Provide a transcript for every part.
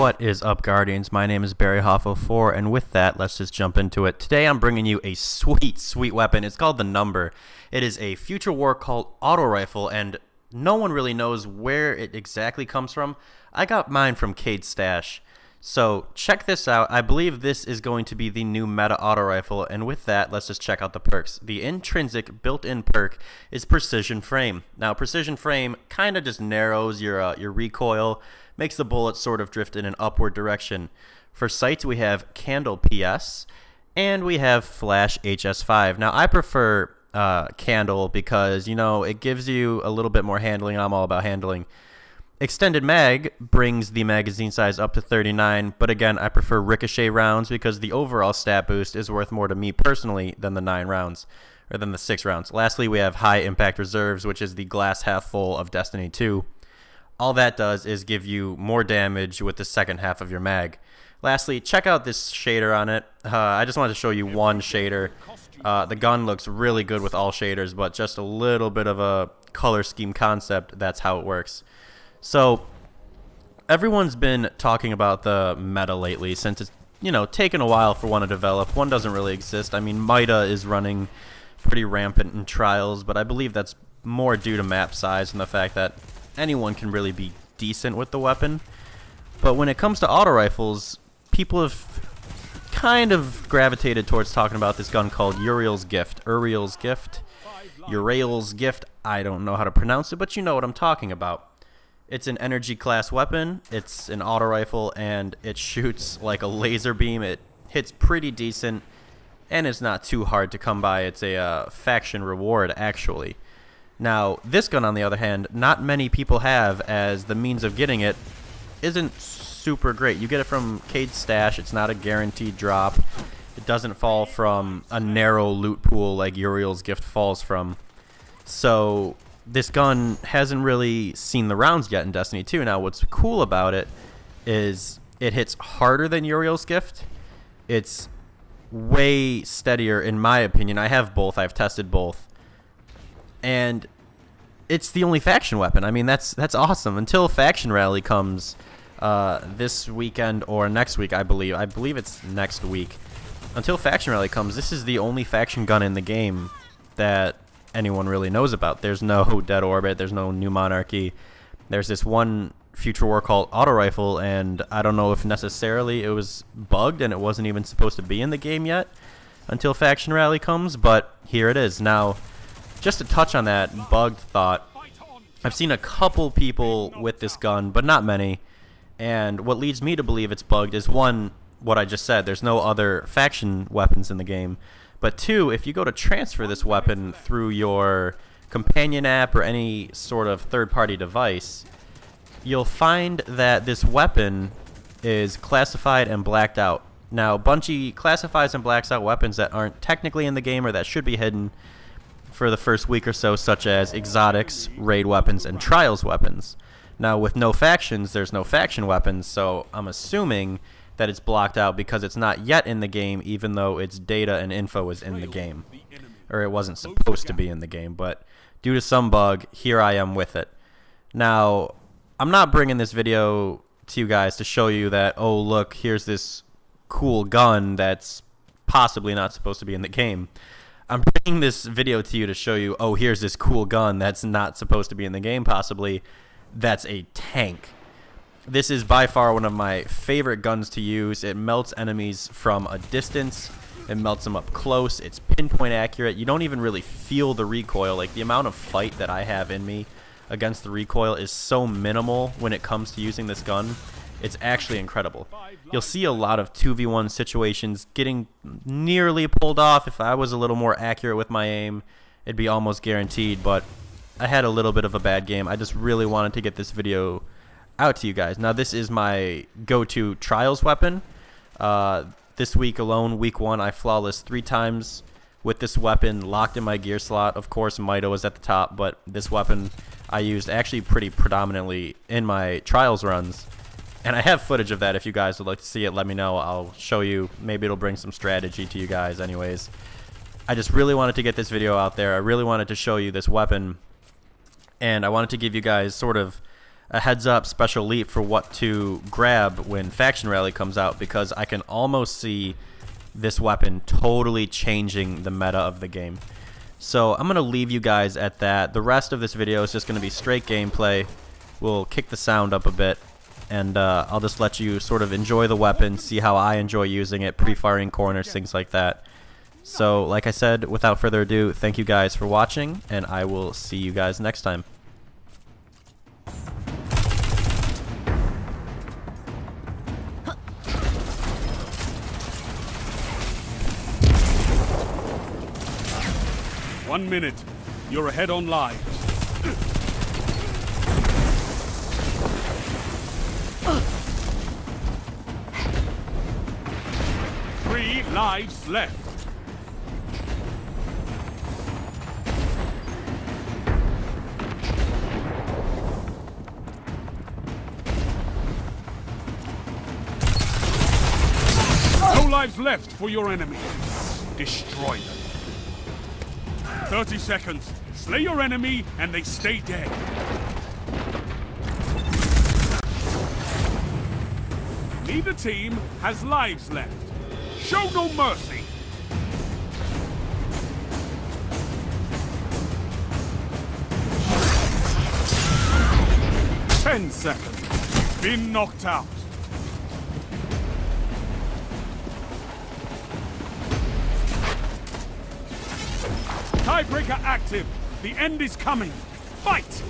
What is up, Guardians? My name is Barry Hoff04, and with that, let's just jump into it. Today, I'm bringing you a sweet weapon. It's called the Number. It is a future war called auto rifle, and no one really knows where it exactly comes from. I got mine from Cayde Stash. So check this out. I believe this is going to be the new meta auto rifle, and with that, let's just check out the perks. The intrinsic built-in perk is Precision Frame. Now, Precision Frame kind of just narrows your recoil, makes the bullet sort of drift in an upward direction. For sights, we have Candle PS, and we have Flash HS5. Now, I prefer Candle because, you know, it gives you a little bit more handling. I'm all about handling. Extended Mag brings the magazine size up to 39, but again, I prefer ricochet rounds because the overall stat boost is worth more to me personally than the 9 rounds, or than the 6 rounds. Lastly, we have High Impact Reserves, which is the glass half full of Destiny 2. All that does is give you more damage with the second half of your mag. Lastly, check out this shader on it. I just wanted to show you one shader. The gun looks really good with all shaders, but just a little bit of a color scheme concept, that's how it works. So, everyone's been talking about the meta lately since it's, you know, taken a while for one to develop. One doesn't really exist. I mean, Mida is running pretty rampant in trials, but I believe that's more due to map size and the fact that anyone can really be decent with the weapon. But when it comes to auto rifles, people have kind of gravitated towards talking about this gun called Uriel's Gift. Uriel's Gift. Uriel's Gift. I don't know how to pronounce it, but you know what I'm talking about. It's an energy class weapon, it's an auto rifle, and it shoots like a laser beam. It hits pretty decent, and it's not too hard to come by. It's a faction reward, actually. Now, this gun, on the other hand, not many people have, as the means of getting it isn't super great. You get it from Cayde Stash. It's not a guaranteed drop. It doesn't fall from a narrow loot pool like Uriel's Gift falls from. So this gun hasn't really seen the rounds yet in Destiny 2. Now, what's cool about it is it hits harder than Uriel's Gift. It's way steadier, in my opinion. I have both. I've tested both. And it's the only faction weapon. I mean, that's awesome. Until Faction Rally comes this weekend or next week, I believe. I believe it's next week. Until Faction Rally comes, this is the only faction gun in the game that anyone really knows about. There's no Dead Orbit, there's no New Monarchy. There's this one future war called auto rifle, and I don't know if necessarily it was bugged and it wasn't even supposed to be in the game yet until Faction Rally comes, but here it is. Now, just to touch on that bugged thought, I've seen a couple people with this gun, but not many, and what leads me to believe it's bugged is, one, what I just said, there's no other faction weapons in the game. But two, if you go to transfer this weapon through your companion app or any sort of third-party device, you'll find that this weapon is classified and blacked out. Now, Bungie classifies and blacks out weapons that aren't technically in the game or that should be hidden for the first week or so, such as exotics, raid weapons, and trials weapons. Now, with no factions, there's no faction weapons, so I'm assuming that it's blocked out because it's not yet in the game, even though its data and info is in the game. Or it wasn't supposed to be in the game, but due to some bug, here I am with it. Now, I'm not bringing this video to you guys to show you that, oh, look, here's this cool gun that's possibly not supposed to be in the game. I'm bringing this video to you to show you, oh, here's this cool gun that's not supposed to be in the game, possibly. That's a tank. This is by far one of my favorite guns to use. It melts enemies from a distance. It melts them up close. It's pinpoint accurate. You don't even really feel the recoil. Like, the amount of fight that I have in me against the recoil is so minimal when it comes to using this gun. It's actually incredible. You'll see a lot of 2v1 situations getting nearly pulled off. If I was a little more accurate with my aim, it'd be almost guaranteed, but I had a little bit of a bad game. I just really wanted to get this video out to you guys. Now, this is my go-to trials weapon. This week alone, week 1, I flawless 3 times with this weapon locked in my gear slot. Of course, Mida was at the top, but this weapon I used actually pretty predominantly in my trials runs. And I have footage of that. If you guys would like to see it, let me know. I'll show you. Maybe it'll bring some strategy to you guys anyways. I just really wanted to get this video out there. I really wanted to show you this weapon. And I wanted to give you guys sort of a heads up special leap for what to grab when Faction Rally comes out, because I can almost see this weapon totally changing the meta of the game. So I'm going to leave you guys at that. The rest of this video is just going to be straight gameplay. We'll kick the sound up a bit, and I'll just let you sort of enjoy the weapon, see how I enjoy using it, pre-firing corners, things like that. So like I said, without further ado, thank you guys for watching, and I will see you guys next time. One minute. You're ahead on lives. 3 lives left. No lives left for your enemy. Destroy them. 30 seconds. Slay your enemy and they stay dead. Neither team has lives left. Show no mercy. 10 seconds. Been knocked out. Tiebreaker active. The end is coming. Fight!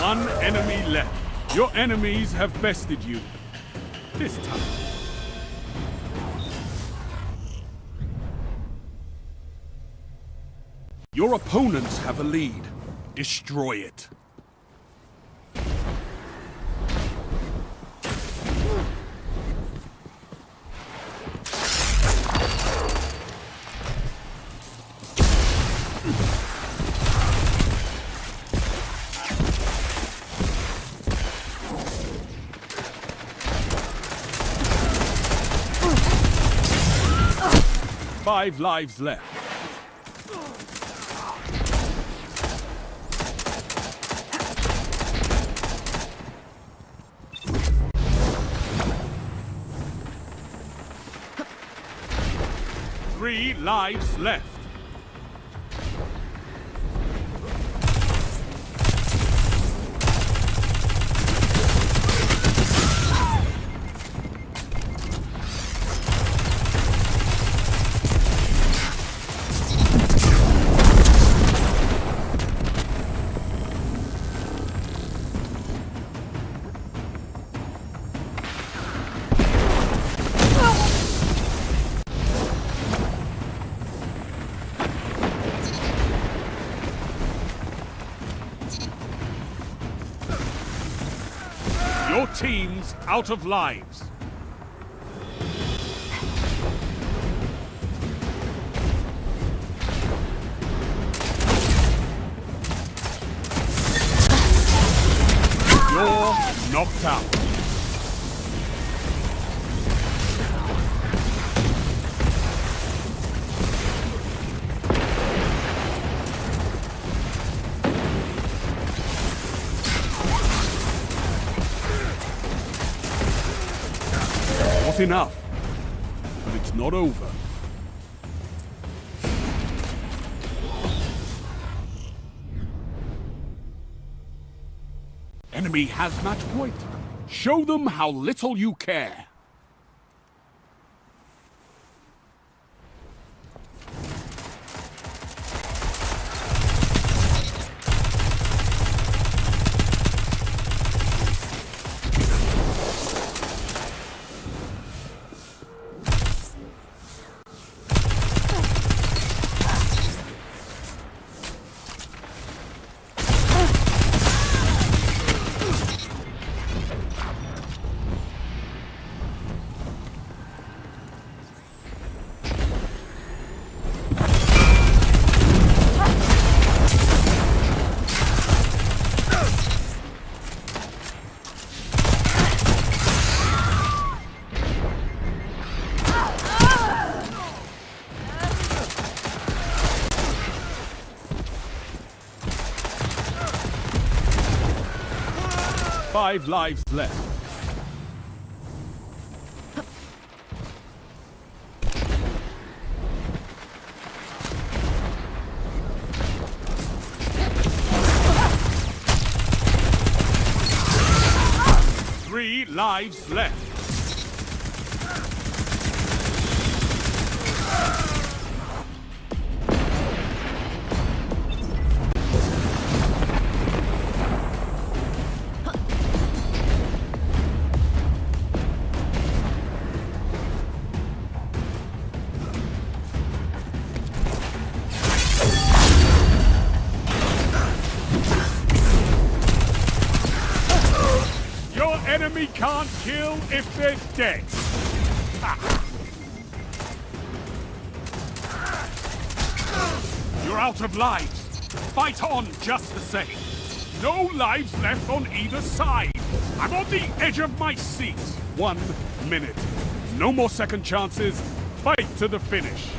One enemy left. Your enemies have bested you. This time. Your opponents have a lead. Destroy it. Five lives left. Three lives left. Your team's out of lives. You're knocked out. Not enough, but it's not over. Enemy has match point. Show them how little you care. 5 lives left. Three lives left. Your enemy can't kill if they're dead. You're out of lives. Fight on just the same. No lives left on either side. I'm on the edge of my seat. 1 minute. No more second chances. Fight to the finish.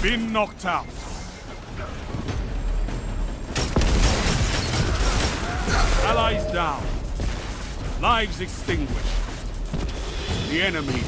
Been knocked out. Allies down. Lives extinguished. The enemy